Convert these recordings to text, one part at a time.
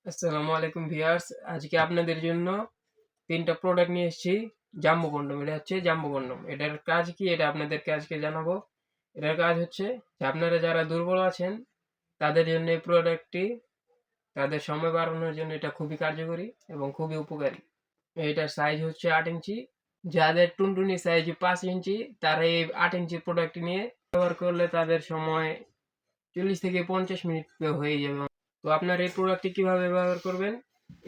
আসসালামু আলাইকুম ভিউয়ার্স। আজকে আপনাদের জন্য ৩ টা প্রোডাক্ট নিয়ে এসেছি। Jumbo condom. এটা হচ্ছে জাম্বো কন্ডম। এটার কাজ কি? এটা আপনাদেরকে আজকে জানাবো। এটার কাজ হচ্ছে যে আপনারা যারা দুর্বল আছেন তাদের জন্য এই প্রোডাক্টটি তাদের সময় বাড়ানোর জন্য এটা খুবই কার্যকরী এবং খুবই উপকারী। এটার সাইজ হচ্ছে ৮ ইঞ্চি। যাদের টুনটুনি সাইজ ৫ ইঞ্চি তারা এই ৮ ইঞ্চির প্রোডাক্টটি নিয়ে ব্যবহার করলে তাদের সময় ৪০ থেকে ৫০ মিনিট হয়ে যাবে। তো আপনার এই প্রোডাক্টটি কিভাবে ব্যবহার করবেন?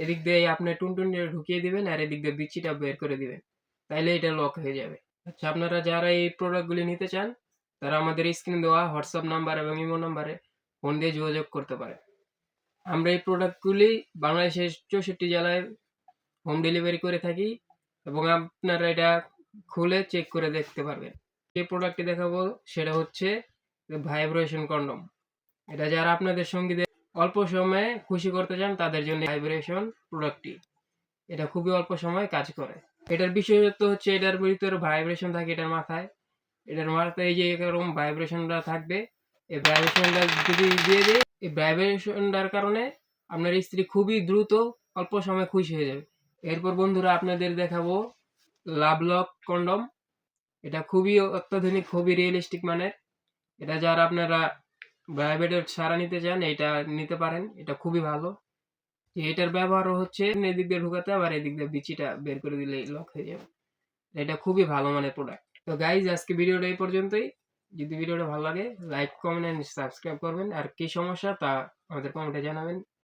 এদিক দিয়ে আপনি টুনটুনিটা ঢুকিয়ে দিবেন আর এদিক দিয়ে বিচিটা বের করে দিবেন। তাইলে এটা লক হয়ে যাবে। আচ্ছা, আপনারা যারা এই প্রোডাক্টগুলি নিতে চান তারা আমাদের স্ক্রিনে দেওয়া হোয়াটসঅ্যাপ নাম্বার এবং ইমো নাম্বারে ফোন দিয়ে যোগাযোগ করতে পারে। আমরা এই প্রোডাক্টগুলি বাংলাদেশের ৬৪ জেলায় হোম ডেলিভারি করে থাকি এবং আপনারা এটা খুলে চেক করে দেখতে পারবেন। যে প্রোডাক্টটি দেখাবো সেটা হচ্ছে ভাইব্রেশন কন্ডম। এটা যারা আপনাদের সঙ্গীদের অল্প সময়ে খুশি করতে চান তাদের জন্য ভাইব্রেশন প্রোডাক্টটি। এটা খুবই অল্প সময়ে কাজ করে। এটার বিশেষত্ব হচ্ছে এটার ভিতরে ভাইব্রেশন থাকে এটার মাথায়। এটার মাথায় এই যে এরকম ভাইব্রেশনটা থাকবে। এই ভাইব্রেশনটা যদি দিয়ে দিই, এই ভাইব্রেশনটার কারণে আপনার স্ত্রী খুবই দ্রুত অল্প সময়ে খুশি হয়ে যাবে। এরপর বন্ধুরা আপনাদের দেখাবো লাভ লক কন্ডম। এটা খুবই অত্যাধুনিক, খুবই রিয়েলিস্টিক মানের। এটা যারা আপনারা ডায়াবেটিস সারা নিতে চান এটা নিতে পারেন। এটা খুবই ভালো। এটার ব্যবহারও হচ্ছে এদিক দিয়ে ঢুকাতে আবার এদিক দিয়ে বিচিটা বের করে দিলেই লক হয়ে যাবে। এটা খুবই ভালো মানের প্রোডাক্ট। তো গাইজ আজকে ভিডিওটা এই পর্যন্তই। যদি ভিডিওটা ভালো লাগে লাইক, কমেন্ট এন্ড সাবস্ক্রাইব করবেন। আর কি সমস্যা তা আমাদের কমেন্টে জানাবেন।